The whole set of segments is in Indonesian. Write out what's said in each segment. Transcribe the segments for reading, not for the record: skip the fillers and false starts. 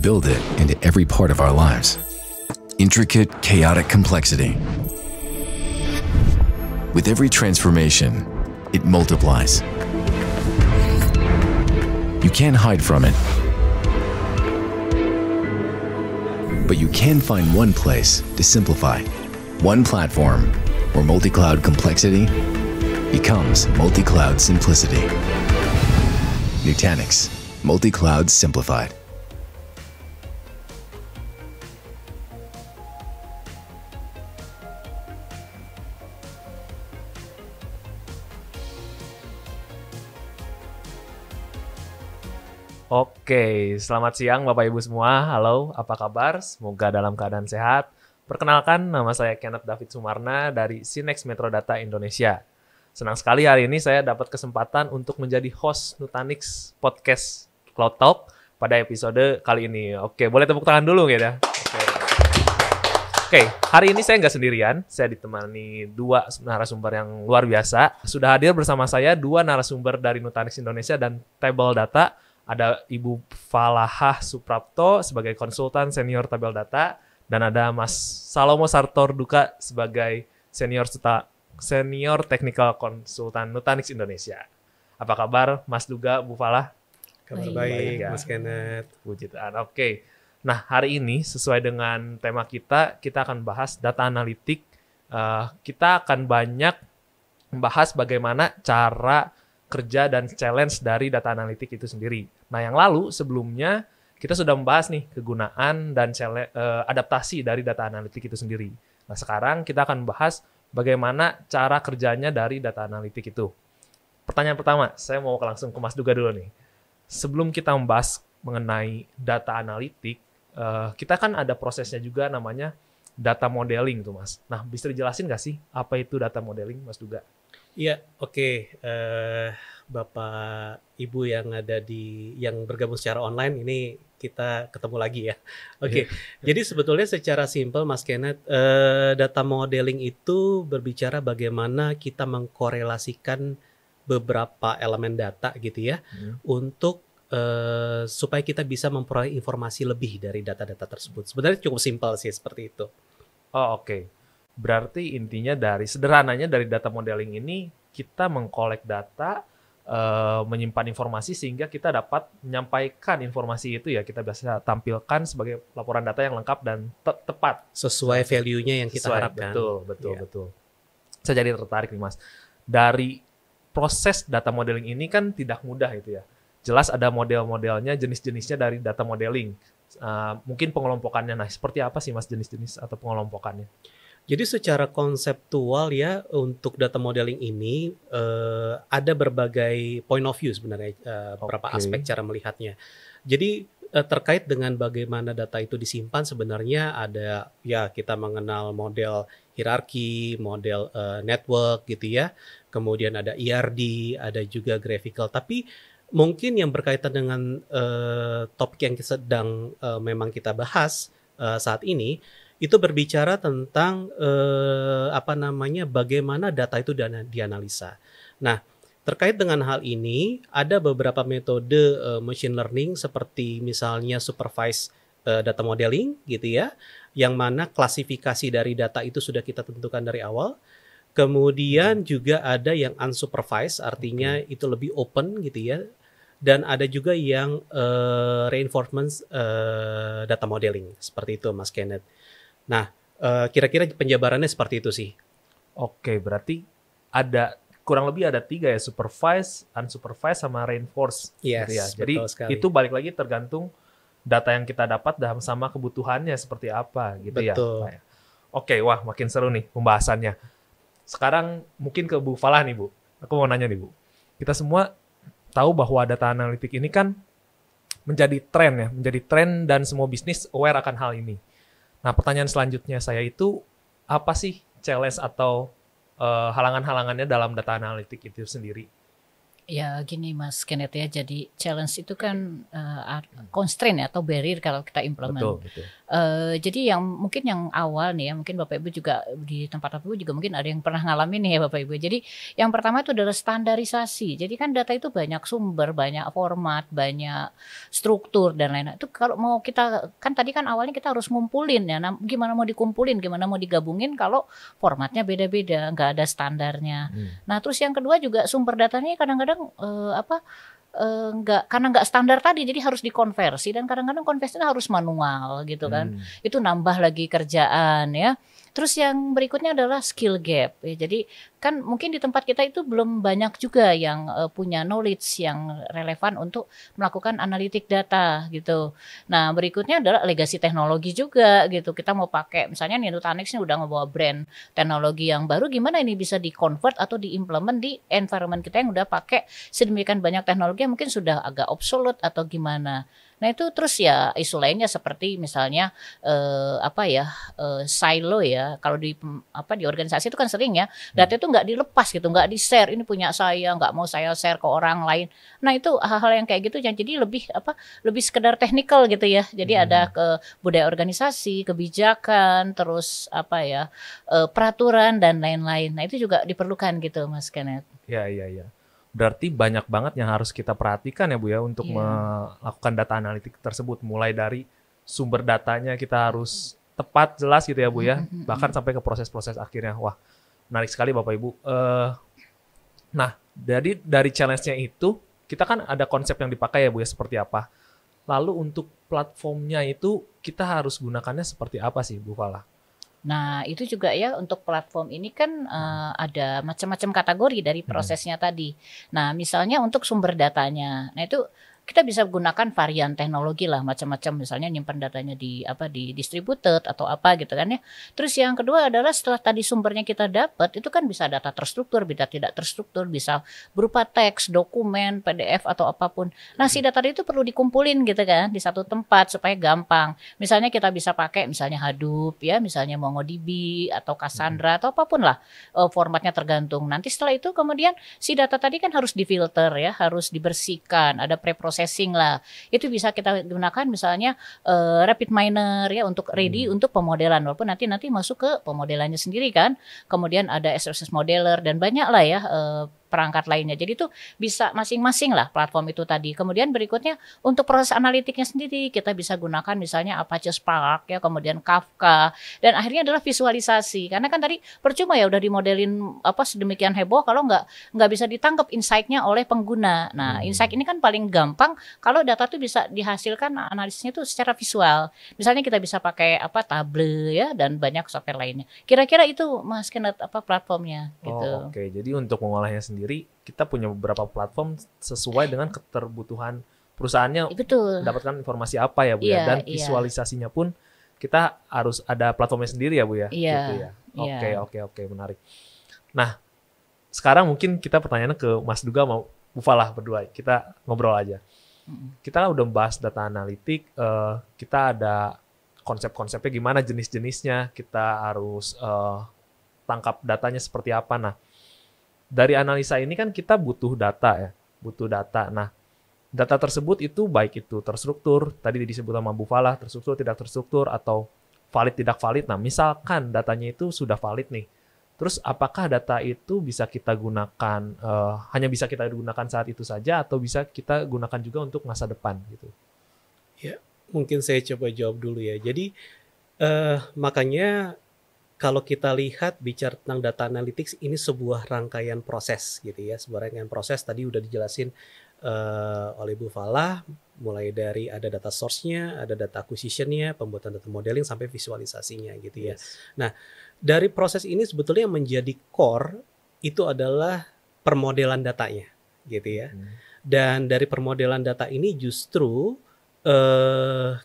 build it into every part of our lives. Intricate, chaotic complexity. With every transformation, it multiplies. You can't hide from it. But you can find one place to simplify. One platform where multi-cloud complexity becomes multi-cloud simplicity. Nutanix, multi-cloud simplified. Oke, selamat siang Bapak Ibu semua. Halo, apa kabar? Semoga dalam keadaan sehat. Perkenalkan, nama saya Kenneth David Sumarna dari Sinex Metro Data Indonesia. Senang sekali hari ini saya dapat kesempatan untuk menjadi host Nutanix Podcast Cloud Talk pada episode kali ini. Oke, boleh tepuk tangan dulu gitu ya. Oke, hari ini saya nggak sendirian. Saya ditemani dua narasumber yang luar biasa. Sudah hadir bersama saya dua narasumber dari Nutanix Indonesia dan Table Data. Ada Ibu Falahah Suprapto sebagai konsultan senior tabel data, dan ada Mas Salomo Sartorduka sebagai senior technical konsultan Nutanix Indonesia. Apa kabar Mas Duga, Bu Falah? Kabar baik, Mas Kenneth. Puji Tuhan. Oke. Nah, hari ini sesuai dengan tema kita akan bahas data analitik. Kita akan banyak membahas bagaimana cara kerja dan challenge dari data analitik itu sendiri. Nah, yang lalu sebelumnya kita sudah membahas nih kegunaan dan adaptasi dari data analitik itu sendiri. Nah, sekarang kita akan bahas bagaimana cara kerjanya dari data analitik itu. Pertanyaan pertama, saya mau langsung ke Mas Duga dulu nih. Sebelum kita membahas mengenai data analitik, kita kan ada prosesnya juga namanya data modeling tuh, Mas. Nah, bisa dijelasin nggak sih apa itu data modeling, Mas Duga? Iya, oke. Bapak Ibu yang yang bergabung secara online, ini kita ketemu lagi ya. Oke. Jadi sebetulnya secara simpel Mas Kenneth, data modeling itu berbicara bagaimana kita mengkorelasikan beberapa elemen data gitu ya, untuk supaya kita bisa memperoleh informasi lebih dari data-data tersebut. Sebenarnya cukup simpel sih seperti itu. Oh, oke. Berarti intinya sederhananya dari data modeling ini kita mengkolek data, menyimpan informasi sehingga kita dapat menyampaikan informasi itu ya, kita bisa tampilkan sebagai laporan data yang lengkap dan tepat Sesuai value-nya yang kita harapkan. Betul. Saya jadi tertarik nih, Mas. Dari proses data modeling ini kan tidak mudah itu ya. Jelas ada model-modelnya, jenis-jenisnya dari data modeling. Mungkin pengelompokannya. Nah, seperti apa sih Mas jenis-jenis atau pengelompokannya? Jadi secara konseptual ya, untuk data modeling ini ada berbagai point of view sebenarnya, beberapa aspek cara melihatnya. Jadi terkait dengan bagaimana data itu disimpan, sebenarnya ada ya, kita mengenal model hierarki, model network gitu ya. Kemudian ada ERD, ada juga graphical. Tapi mungkin yang berkaitan dengan topik yang sedang memang kita bahas saat ini, itu berbicara tentang bagaimana data itu dianalisa. Nah, terkait dengan hal ini ada beberapa metode machine learning seperti misalnya supervised data modeling gitu ya, yang mana klasifikasi dari data itu sudah kita tentukan dari awal. Kemudian juga ada yang unsupervised, artinya itu lebih open gitu ya. Dan ada juga yang reinforcement data modeling, seperti itu Mas Kenneth. Nah, kira-kira penjabarannya seperti itu sih. Oke, berarti kurang lebih ada 3 ya, supervised, unsupervised, sama reinforced. Yes, gitu ya. Jadi itu balik lagi tergantung data yang kita dapat dan sama kebutuhannya seperti apa gitu. Betul. Ya. Oke, wah makin seru nih pembahasannya. Sekarang mungkin ke Bu Falah nih, Bu. Aku mau nanya nih, Bu. Kita semua tahu bahwa data analitik ini kan menjadi tren dan semua bisnis aware akan hal ini. Nah, pertanyaan selanjutnya saya itu, apa sih challenge atau halangan-halangannya dalam data analitik itu sendiri? Ya gini Mas Kenneth ya, jadi challenge itu kan constraint ya, atau barrier kalau kita implement. Betul. Jadi mungkin yang awal nih ya, mungkin Bapak Ibu juga di tempat Bapak Ibu juga mungkin ada yang pernah ngalamin nih ya Bapak Ibu. Jadi yang pertama itu adalah standarisasi. Jadi kan data itu banyak sumber, banyak format, banyak struktur dan lain-lain. Itu kalau mau kita, kan tadi kan awalnya kita harus ngumpulin ya. Nah, gimana mau dikumpulin, gimana mau digabungin kalau formatnya beda-beda, nggak ada standarnya. Nah, terus yang kedua juga sumber datanya kadang-kadang karena nggak standar tadi, jadi harus dikonversi, dan kadang-kadang konversinya harus manual gitu kan. Itu nambah lagi kerjaan ya. Terus yang berikutnya adalah skill gap ya. Jadi kan mungkin di tempat kita itu belum banyak juga yang punya knowledge yang relevan untuk melakukan analitik data gitu. Nah, berikutnya adalah legasi teknologi juga gitu. Kita mau pakai misalnya Nutanix ini udah ngebawa brand teknologi yang baru, gimana ini bisa di-convert atau di-implement di environment kita yang udah pakai sedemikian banyak teknologi yang mungkin sudah agak obsolete atau gimana. Nah, itu terus ya isu lainnya seperti misalnya silo ya. Kalau di organisasi itu kan sering ya, data itu nggak dilepas gitu, nggak di-share. Ini punya saya, nggak mau saya share ke orang lain. Nah, itu hal-hal yang kayak gitu yang jadi lebih sekedar teknikal gitu ya. Jadi ada ke budaya organisasi, kebijakan, terus peraturan dan lain-lain. Nah, itu juga diperlukan gitu Mas Kenneth. Iya. Berarti banyak banget yang harus kita perhatikan ya Bu ya untuk melakukan data analitik tersebut. Mulai dari sumber datanya kita harus tepat, jelas gitu ya Bu ya. Bahkan sampai ke proses-proses akhirnya. Wah, menarik sekali Bapak Ibu. Nah, jadi dari challenge-nya itu, kita kan ada konsep yang dipakai ya Bu ya, seperti apa. Lalu untuk platformnya itu, kita harus gunakannya seperti apa sih Bu Fala? Nah, itu juga ya untuk platform ini kan ada macam-macam kategori dari prosesnya tadi. Nah, misalnya untuk sumber datanya. Nah, itu kita bisa gunakan varian teknologi lah, macam-macam, misalnya nyimpan datanya di distributed atau apa gitu kan ya. Terus yang kedua adalah setelah tadi sumbernya kita dapat, itu kan bisa data terstruktur, bisa tidak terstruktur, bisa berupa teks, dokumen, PDF atau apapun. Nah, si data itu perlu dikumpulin gitu kan di satu tempat supaya gampang. Misalnya kita bisa pakai misalnya Hadoop ya, misalnya MongoDB atau Cassandra atau apapun lah, formatnya tergantung. Nanti setelah itu kemudian si data tadi kan harus difilter ya, harus dibersihkan, ada processing lah. Itu bisa kita gunakan misalnya rapid miner ya untuk ready untuk pemodelan, walaupun nanti masuk ke pemodelannya sendiri kan. Kemudian ada SSS modeler dan banyak lah ya perangkat lainnya. Jadi itu bisa masing-masing lah platform itu tadi. Kemudian berikutnya untuk proses analitiknya sendiri kita bisa gunakan misalnya Apache Spark ya, kemudian Kafka, dan akhirnya adalah visualisasi. Karena kan tadi percuma ya udah dimodelin sedemikian heboh kalau nggak bisa ditangkap insight-nya oleh pengguna. Nah, insight ini kan paling gampang kalau data itu bisa dihasilkan analisisnya itu secara visual. Misalnya kita bisa pakai Tableau ya dan banyak software lainnya. Kira-kira itu Mas Kenneth platformnya gitu. Oke. Jadi untuk mengolahnya sendiri kita punya beberapa platform sesuai dengan keterbutuhan perusahaannya. Betul. Mendapatkan informasi apa ya Bu ya, dan visualisasinya pun kita harus ada platformnya sendiri ya Bu ya. Iya. Gitu ya. Oke, menarik. Nah, sekarang mungkin kita pertanyaannya ke Mas Duga mau Bu Falah berdua. Kita ngobrol aja. Kita udah membahas data analitik, kita ada konsep-konsepnya gimana, jenis-jenisnya, kita harus tangkap datanya seperti apa. Nah, dari analisa ini kan kita butuh data ya, Nah, data tersebut itu baik itu terstruktur, tadi disebut sama Bu Falah, terstruktur, tidak terstruktur, atau valid, tidak valid. Nah, misalkan datanya itu sudah valid nih, terus apakah data itu bisa kita gunakan, hanya bisa kita gunakan saat itu saja, atau bisa kita gunakan juga untuk masa depan gitu? Ya, mungkin saya coba jawab dulu ya. Jadi, makanya kalau kita lihat bicara tentang data analytics, ini sebuah rangkaian proses gitu ya. Sebuah rangkaian proses tadi udah dijelasin oleh Bu Falah, mulai dari ada data source-nya, ada data acquisition-nya, pembuatan data modeling, sampai visualisasinya gitu ya. Nah, dari proses ini sebetulnya yang menjadi core itu adalah permodelan datanya gitu ya. Dan dari permodelan data ini justru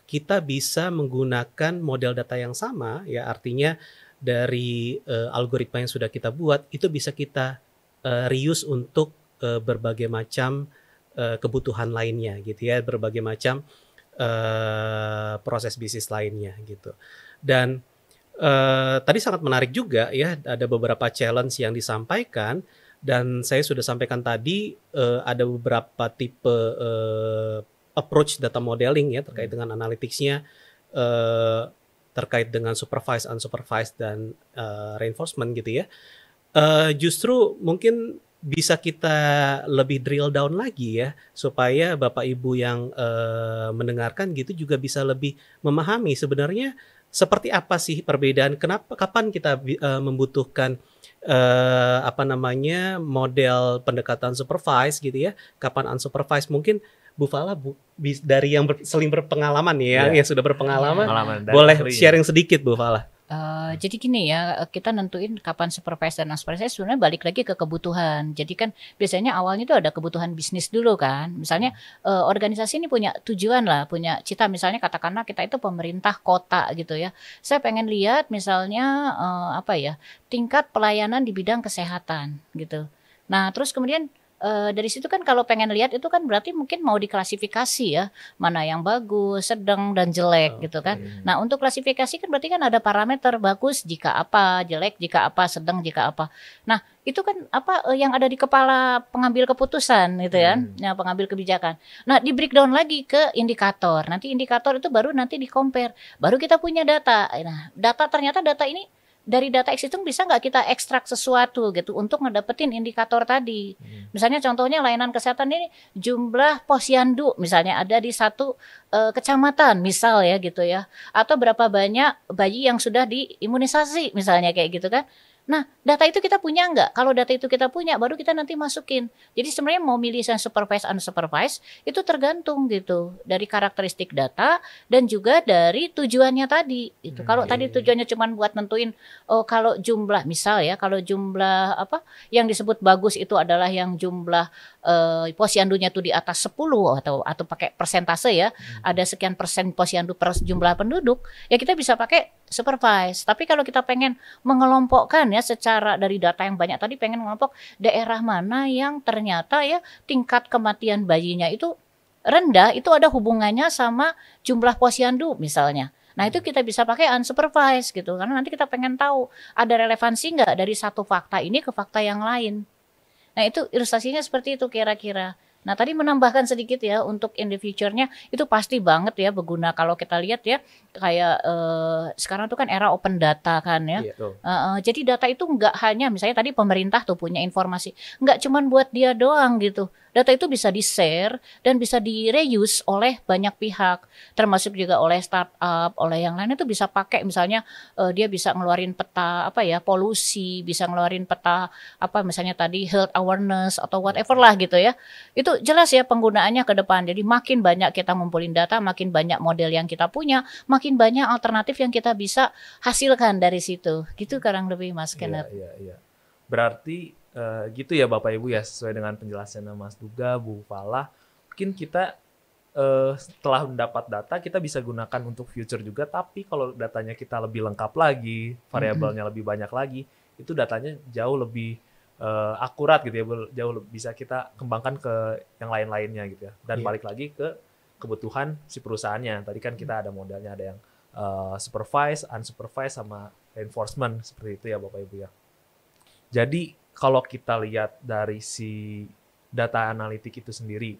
kita bisa menggunakan model data yang sama ya, artinya dari algoritma yang sudah kita buat itu bisa kita reuse untuk berbagai macam kebutuhan lainnya gitu ya, berbagai macam proses bisnis lainnya gitu. Dan tadi sangat menarik juga ya, ada beberapa challenge yang disampaikan. Dan saya sudah sampaikan tadi ada beberapa tipe approach data modeling ya terkait dengan analytics-nya, terkait dengan supervised, unsupervised, dan reinforcement gitu ya. Justru mungkin bisa kita lebih drill down lagi ya, supaya Bapak Ibu yang mendengarkan gitu juga bisa lebih memahami sebenarnya seperti apa sih perbedaan, kapan kita membutuhkan model pendekatan supervised gitu ya, kapan unsupervised. Mungkin Bu Fala dari yang sering berpengalaman ya, yang sudah berpengalaman, boleh sharing sedikit Bu Fala. Jadi gini ya, kita nentuin kapan supervised dan unsupervised sebenarnya balik lagi ke kebutuhan. Jadi kan biasanya awalnya itu ada kebutuhan bisnis dulu kan. Misalnya organisasi ini punya tujuan lah, punya cita. Misalnya katakanlah kita itu pemerintah kota gitu ya. Saya pengen lihat misalnya tingkat pelayanan di bidang kesehatan gitu. Nah terus kemudian dari situ kan kalau pengen lihat itu kan berarti mungkin mau diklasifikasi ya, mana yang bagus, sedang, dan jelek gitu kan. Nah untuk klasifikasi kan berarti kan ada parameter bagus jika apa, jelek jika apa, sedang jika apa. Nah itu kan yang ada di kepala pengambil keputusan gitu ya, pengambil kebijakan. Nah di breakdown lagi ke indikator. Nanti indikator itu baru nanti di compare, baru kita punya data. Nah ternyata data ini dari data existing bisa nggak kita ekstrak sesuatu gitu untuk ngedapetin indikator tadi. Misalnya contohnya layanan kesehatan ini jumlah posyandu misalnya ada di satu kecamatan misal ya gitu ya. Atau berapa banyak bayi yang sudah diimunisasi misalnya kayak gitu kan. Nah, data itu kita punya nggak? Kalau data itu kita punya, baru kita nanti masukin. Jadi sebenarnya mau milih yang supervised, unsupervised, itu tergantung gitu. Dari karakteristik data dan juga dari tujuannya tadi. Gitu. Kalau tadi tujuannya cuma buat nentuin, kalau jumlah, misal ya, kalau jumlah yang disebut bagus itu adalah yang jumlah posyandunya tuh di atas 10 atau pakai persentase ya, ada sekian persen posyandu per jumlah penduduk, ya kita bisa pakai supervise. Tapi kalau kita pengen mengelompokkan ya secara dari data yang banyak tadi, pengen mengelompok daerah mana yang ternyata ya tingkat kematian bayinya itu rendah, itu ada hubungannya sama jumlah posyandu misalnya. Nah itu kita bisa pakai unsupervised gitu, karena nanti kita pengen tahu ada relevansi nggak dari satu fakta ini ke fakta yang lain. Nah itu ilustrasinya seperti itu kira-kira. Nah tadi menambahkan sedikit ya untuk in the future-nya itu pasti banget ya berguna kalau kita lihat ya kayak sekarang tuh kan era open data kan ya. Jadi data itu nggak hanya misalnya tadi pemerintah tuh punya informasi, nggak cuman buat dia doang gitu. Data itu bisa di-share dan bisa di-reuse oleh banyak pihak, termasuk juga oleh startup, oleh yang lain itu bisa pakai misalnya dia bisa ngeluarin peta polusi, bisa ngeluarin peta misalnya tadi health awareness atau whatever lah gitu ya. Itu jelas ya penggunaannya ke depan. Jadi makin banyak kita ngumpulin data, makin banyak model yang kita punya, makin banyak alternatif yang kita bisa hasilkan dari situ. Gitu kurang lebih Mas Kenneth. Iya. Berarti gitu ya Bapak Ibu ya, sesuai dengan penjelasannya Mas Duga, Bu Fala. Mungkin kita setelah mendapat data kita bisa gunakan untuk future juga, tapi kalau datanya kita lebih lengkap lagi, variabelnya lebih banyak lagi, itu datanya jauh lebih akurat gitu ya, jauh bisa kita kembangkan ke yang lain-lainnya gitu ya. Dan balik lagi ke kebutuhan si perusahaannya. Tadi kan kita ada modelnya, ada yang supervised, unsupervised, sama reinforcement seperti itu ya Bapak Ibu ya. Jadi kalau kita lihat dari si data analitik itu sendiri,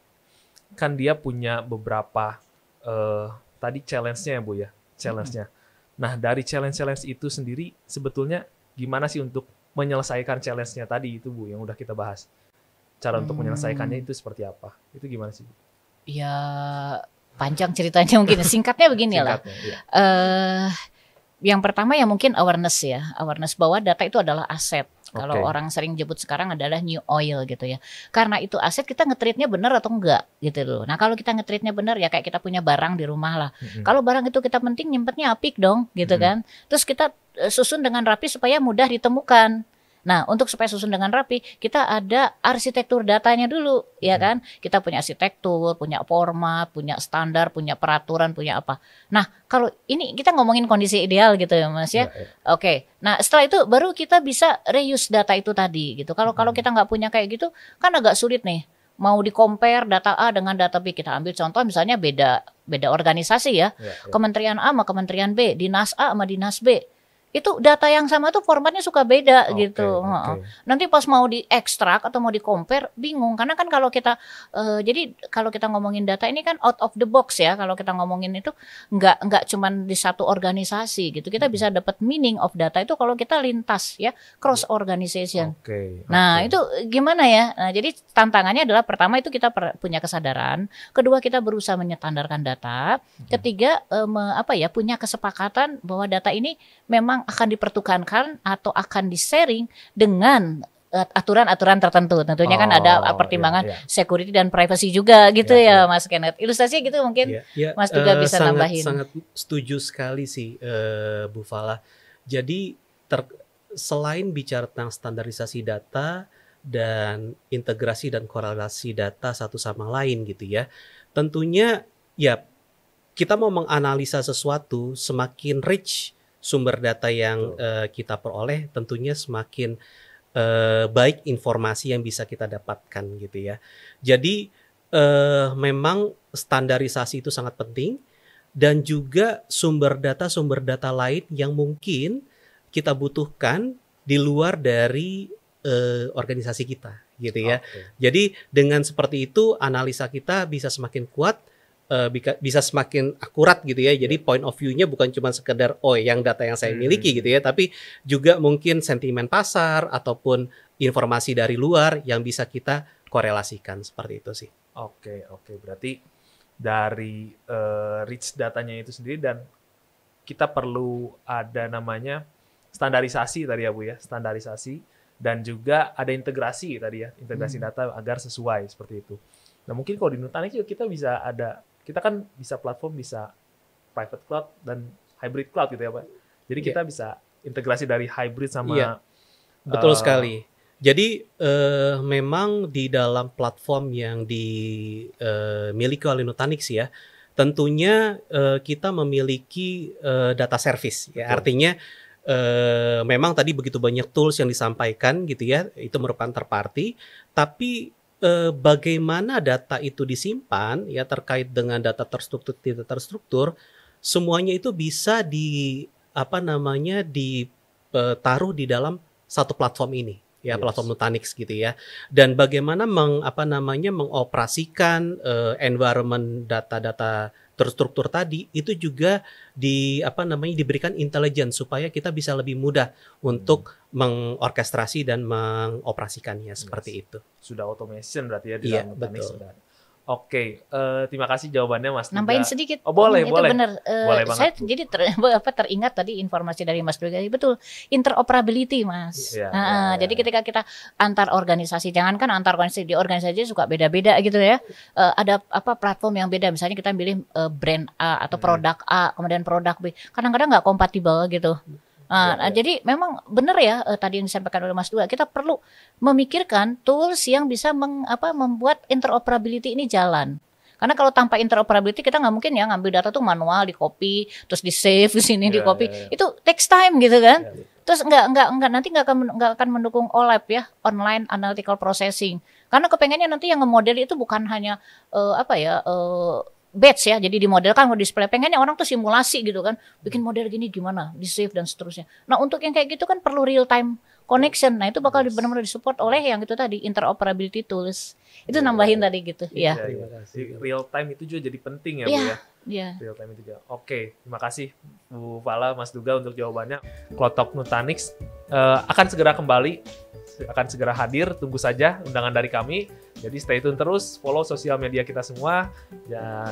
kan dia punya beberapa tadi challenge-nya ya Bu ya, challenge-nya. Nah dari challenge itu sendiri sebetulnya gimana sih untuk menyelesaikan challenge-nya tadi itu Bu yang udah kita bahas? Cara untuk menyelesaikannya itu seperti apa? Itu gimana sih Bu? Ya panjang ceritanya mungkin, singkatnya begini lah. Yang pertama ya mungkin awareness bahwa data itu adalah aset. Kalau orang sering nyebut sekarang adalah new oil gitu ya. Karena itu aset, kita nge-treatnya benar atau enggak gitu loh. Nah kalau kita nge-treatnya benar ya kayak kita punya barang di rumah lah. Kalau barang itu kita penting, nyimpennya apik dong gitu kan. Terus kita susun dengan rapi supaya mudah ditemukan. Nah, untuk supaya susun dengan rapi, kita ada arsitektur datanya dulu, ya kan? Kita punya arsitektur, punya format, punya standar, punya peraturan, punya apa. Nah, kalau ini kita ngomongin kondisi ideal gitu ya, Mas ya. Oke. Nah, setelah itu baru kita bisa reuse data itu tadi gitu. Kalau kita nggak punya kayak gitu, kan agak sulit nih. Mau di-compare data A dengan data B, kita ambil contoh misalnya beda organisasi ya. Kementerian A sama Kementerian B, Dinas A sama Dinas B. itu data yang sama tuh formatnya suka beda gitu. Oke. Nanti pas mau diekstrak atau mau di-compare bingung karena kan kalau kita jadi kalau kita ngomongin data ini kan out of the box ya. Kalau kita ngomongin itu nggak cuman di satu organisasi gitu. Kita bisa dapat meaning of data itu kalau kita lintas ya, cross organization. Nah, itu gimana ya? Nah, jadi tantangannya adalah pertama itu kita punya kesadaran, kedua kita berusaha menyetandarkan data, ketiga punya kesepakatan bahwa data ini memang akan dipertukarkan atau akan di-sharing dengan aturan-aturan tertentu. Tentunya kan ada pertimbangan security dan privacy juga gitu ya Mas Kenneth. Ilustrasi gitu mungkin Mas juga bisa nambahin. Sangat setuju sekali sih Bu Fala. Jadi selain bicara tentang standarisasi data dan integrasi dan korelasi data satu sama lain gitu ya. Tentunya ya kita mau menganalisa sesuatu, semakin rich sumber data yang kita peroleh, tentunya semakin baik informasi yang bisa kita dapatkan gitu ya. Jadi memang standarisasi itu sangat penting, dan juga sumber data lain yang mungkin kita butuhkan di luar dari organisasi kita gitu ya. Jadi dengan seperti itu analisa kita bisa semakin kuat, bisa semakin akurat gitu ya. Jadi point of view-nya bukan cuma sekedar yang data yang saya miliki gitu ya, tapi juga mungkin sentimen pasar ataupun informasi dari luar yang bisa kita korelasikan seperti itu sih. Oke. Berarti dari rich datanya itu sendiri, dan kita perlu ada namanya standarisasi tadi ya Bu ya, standarisasi, dan juga ada integrasi tadi ya, integrasi data agar sesuai seperti itu. Nah mungkin kalau di Nutanix juga kita kan bisa platform, bisa private cloud dan hybrid cloud gitu ya Pak. Jadi kita bisa integrasi dari hybrid sama betul sekali. Jadi memang di dalam platform yang dimiliki oleh Nutanix ya, tentunya kita memiliki data service ya. Artinya memang tadi begitu banyak tools yang disampaikan gitu ya, itu merupakan third party, tapi bagaimana data itu disimpan ya, terkait dengan data terstruktur tidak terstruktur, semuanya itu bisa ditaruh di dalam satu platform ini ya, platform Nutanix gitu ya. Dan bagaimana mengoperasikan environment data-data terstruktur tadi itu juga diberikan intelligence supaya kita bisa lebih mudah untuk mengorkestrasi dan mengoperasikannya seperti itu. Sudah automation berarti ya di dalam Nutanix. Oke, terima kasih jawabannya Mas. Nambahin sedikit. Boleh. Itu benar. Boleh banget, saya jadi teringat tadi informasi dari Mas Duga. Betul, interoperability Mas. Jadi ketika kita antar organisasi, jangankan antar organisasi, di organisasi suka beda-beda gitu ya. Ada platform yang beda. Misalnya kita pilih brand A atau produk A, kemudian produk B. Kadang-kadang nggak kompatibel gitu. Jadi memang benar ya tadi yang disampaikan oleh Mas Dua, kita perlu memikirkan tools yang bisa membuat interoperability ini jalan. Karena kalau tanpa interoperability kita nggak mungkin ya ngambil data tuh manual, di copy, terus di save di sini, di copy. Itu takes time gitu kan. Terus nanti nggak akan mendukung OLAP ya, online analytical processing. Karena kepengennya nanti yang nge-model itu bukan hanya batch ya, jadi dimodelkan mau display, pengennya orang tuh simulasi gitu kan, bikin model gini gimana, di save dan seterusnya. Nah untuk yang kayak gitu kan perlu real time connection, nah itu bakal benar-benar disupport oleh yang itu tadi, interoperability tools. Itu nambahin tadi gitu ya. Real time itu juga jadi penting ya Bu ya. Real time itu juga. Oke, terima kasih Bu Fala, Mas Duga untuk jawabannya. Cloud Talk Nutanix akan segera kembali, akan segera hadir, tunggu saja undangan dari kami. Jadi stay tune terus, follow sosial media kita semua.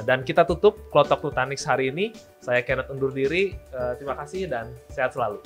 Dan kita tutup Cloud Talk Nutanix hari ini. Saya Kenneth undur diri. Terima kasih dan sehat selalu.